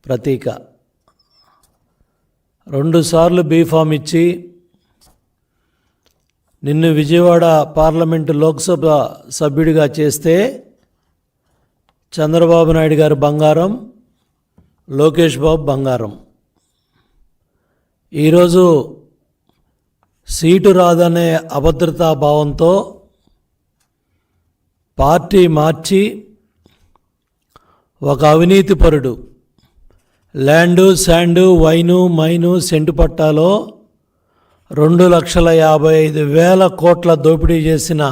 ప్రతీక 2 సార్లు బీఫామ్ ఇచ్చి నిన్ను విజయవాడ పార్లమెంటు లోక్సభ సభ్యుడిగా చేస్తే చంద్రబాబు నాయుడు గారు బంగారం, లోకేష్ బాబు బంగారం. ఈరోజు సీటు రాదనే అభద్రతా భావంతో పార్టీ మార్చి ఒక అవినీతిపరుడు land, sand, wine, mine, cent పట్టాలో 2,55,000 కోట్ల దోపిడీ చేసిన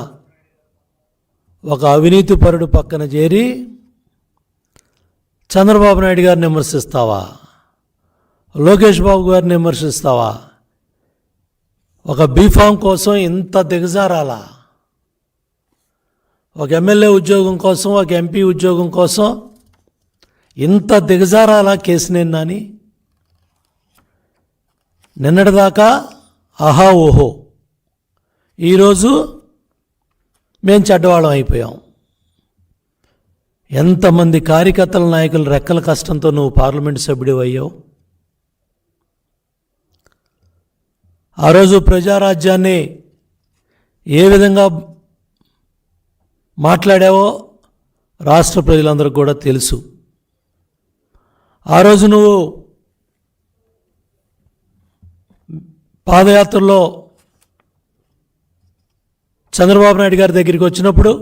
ఒక అవినీతిపరుడు పక్కన చేరి చంద్రబాబు నాయుడు గారిని విమర్శిస్తావా? లోకేష్ బాబు గారిని విమర్శిస్తావా? ఒక బీఫామ్ కోసం ఇంత దిగజారాలా? ఒక ఎమ్మెల్యే ఉద్యోగం కోసం, ఒక ఎంపీ ఉద్యోగం కోసం ఇంత దిగజారాలా కేసినేని నాని? నిన్నటిదాకా ఆహా ఓహో, ఈరోజు మేము చెడ్డవాళ్ళం అయిపోయాం. ఎంతమంది కార్యకర్తల నాయకుల రెక్కల కష్టంతో నువ్వు పార్లమెంటు సభ్యుడు అయ్యావు. ఆ రోజు ప్రజారాజ్యాన్ని ఏ విధంగా మాట్లాడావో రాష్ట్ర ప్రజలందరికీ కూడా తెలుసు. ఆ రోజు నువ్వు పాదయాత్రలో చంద్రబాబు నాయుడు గారి దగ్గరికి వచ్చినప్పుడు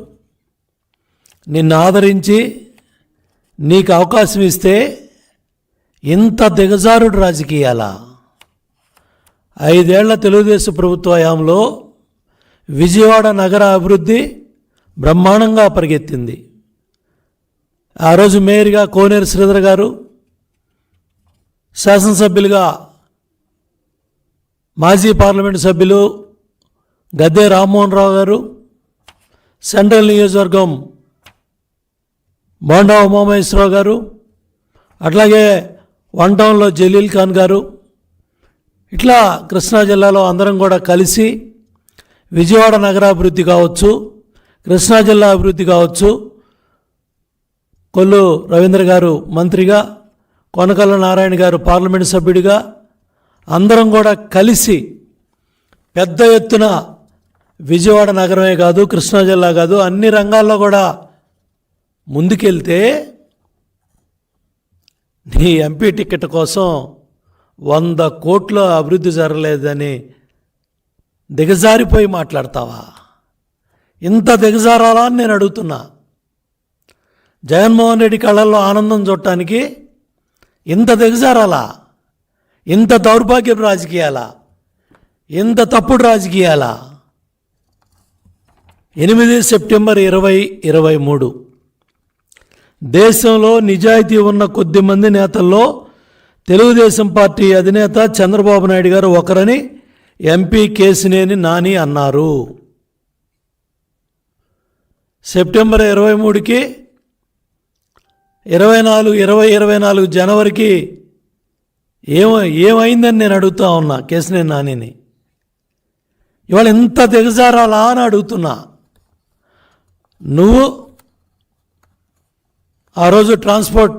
నిన్ను ఆదరించి నీకు అవకాశం ఇస్తే ఇంత దిగజారుడు రాజకీయాలా? 5 ఏళ్ల తెలుగుదేశం ప్రభుత్వ హయాంలో విజయవాడ నగర అభివృద్ధి బ్రహ్మాండంగా పరిగెత్తింది. ఆ రోజు మేయర్గా కోనేరు శ్రీధర్ గారు, శాసనసభ్యులుగా మాజీ పార్లమెంటు సభ్యులు గద్దె రామ్మోహన్ రావు గారు, సెంట్రల్ నియోజకవర్గం బోండా ఉమామహేశ్వరరావు గారు, అట్లాగే 1 టౌన్లో జలీల్ ఖాన్ గారు, ఇట్లా కృష్ణా జిల్లాలో అందరం కూడా కలిసి విజయవాడ నగరాభివృద్ధి కావచ్చు, కృష్ణా జిల్లా అభివృద్ధి కావచ్చు, కొల్లు రవీంద్ర గారు మంత్రిగా, కొనకళ్ళ నారాయణ గారు పార్లమెంటు సభ్యుడిగా అందరం కూడా కలిసి పెద్ద ఎత్తున విజయవాడ నగరమే కాదు, కృష్ణా జిల్లా కాదు, అన్ని రంగాల్లో కూడా ముందుకెళ్తే నీ ఎంపీ టికెట్ కోసం 100 కోట్ల అభివృద్ధి జరగలేదని దిగజారిపోయి మాట్లాడతావా? ఇంత దిగజారాలా అని నేను అడుగుతున్నా. జగన్మోహన్ రెడ్డి కళ్ళల్లో ఆనందం చూడటానికి ఇంత దిగజారాలా? ఇంత దౌర్భాగ్యపు రాజకీయాలా? ఇంత తప్పుడు రాజకీయాలా? 8 సెప్టెంబర్ 2023 దేశంలో నిజాయితీ ఉన్న కొద్దిమంది నేతల్లో తెలుగుదేశం పార్టీ అధినేత చంద్రబాబు నాయుడు గారు ఒకరని ఎంపీ కేసినేని నాని అన్నారు. సెప్టెంబర్ 23కి 2024 జనవరికి ఏమైందని నేను అడుగుతా ఉన్నా కేసినేని నానిని. ఇవాళ ఎంత దిగజారాలా అని అడుగుతున్నా. నువ్వు ఆ రోజు ట్రాన్స్పోర్ట్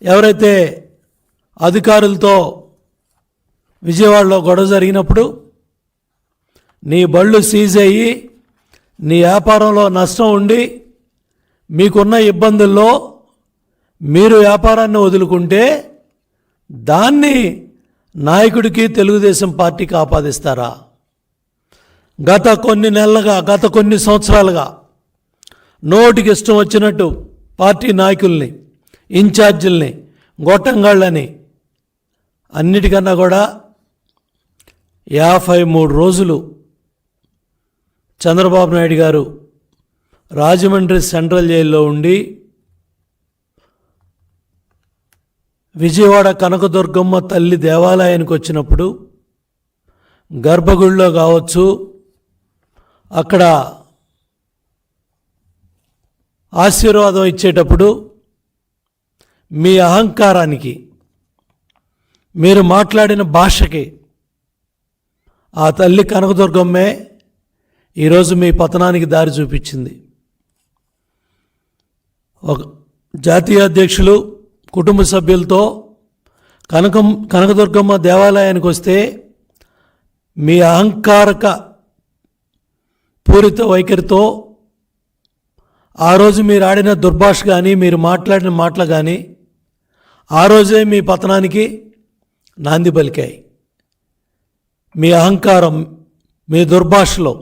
ఎవరైతే అధికారులతో విజయవాడలో గొడవ జరిగినప్పుడు నీ బళ్ళు సీజ్ అయ్యి నీ వ్యాపారంలో నష్టం ఉండి మీకున్న ఇబ్బందుల్లో మీరు వ్యాపారాన్ని వదులుకుంటే దాన్ని నాయకుడికి తెలుగుదేశం పార్టీకి ఆపాదిస్తారా? గత కొన్ని నెలలుగా, గత కొన్ని సంవత్సరాలుగా నోటికి ఇష్టం వచ్చినట్టు పార్టీ నాయకుల్ని, ఇన్ఛార్జీల్ని, గొట్టంగాళ్ళని అన్నిటికన్నా కూడా 53 రోజులు చంద్రబాబు నాయుడు గారు రాజమండ్రి సెంట్రల్ జైల్లో ఉండి విజయవాడ కనకదుర్గమ్మ తల్లి దేవాలయానికి వచ్చినప్పుడు గర్భగుడిలో కావచ్చు, అక్కడ ఆశీర్వాదం ఇచ్చేటప్పుడు మీ అహంకారానికి, మీరు మాట్లాడిన భాషకి ఆ తల్లి కనకదుర్గమ్మే ఈరోజు మీ పతనానికి దారి చూపించింది. ఒక జాతీయ అధ్యక్షులు కుటుంబ సభ్యులతో కనకదుర్గమ్మ దేవాలయానికి వస్తే మీ అహంకారక పూరిత వైఖరితో ఆ రోజు మీరు ఆడిన దుర్భాష కానీ మీరు మాట్లాడిన మాటలు కానీ ఆ రోజే మీ పతనానికి నాంది పలికాయి. మీ అహంకారం, మీ దుర్భాషలో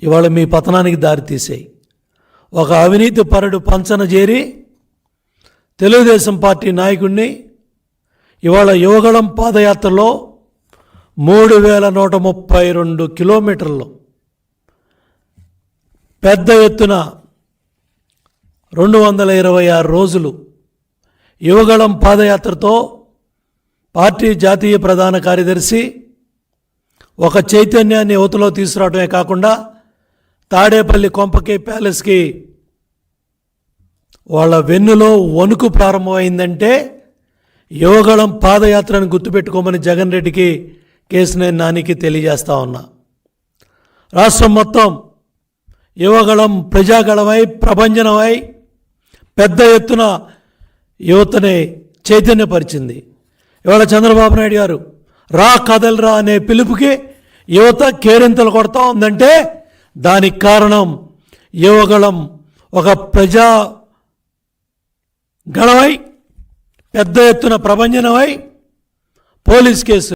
ఇవాళ మీ పతనానికి దారితీసాయి. ఒక అవినీతి పరుడు పంచన చేరి తెలుగుదేశం పార్టీ నాయకుడిని ఇవాళ యువగళం పాదయాత్రలో 3132 కిలోమీటర్లు పెద్ద ఎత్తున 226 రోజులు యువగళం పాదయాత్రతో పార్టీ జాతీయ ప్రధాన కార్యదర్శి ఒక చైతన్యాన్ని యువతలో తీసుకురావడమే కాకుండా తాడేపల్లి కొంపకి ప్యాలెస్కి వాళ్ళ వెన్నులో వణుకు ప్రారంభమైందంటే యువగళం పాదయాత్రను గుర్తుపెట్టుకోమని జగన్ రెడ్డికి, కేశినేని నానికి తెలియజేస్తా ఉన్నా. రాష్ట్రం మొత్తం యువగళం ప్రజాగళమై ప్రభంజనమై పెద్ద ఎత్తున యువతని చైతన్యపరిచింది. ఇవాళ చంద్రబాబు నాయుడు గారు రా కదలరా అనే పిలుపుకి యువత కేరింతలు కొడతా ఉందంటే దానికి కారణం యువగళం ఒక ప్రజా గళమై పెద్ద ఎత్తున ప్రభంజనమై పోలీస్ కేసు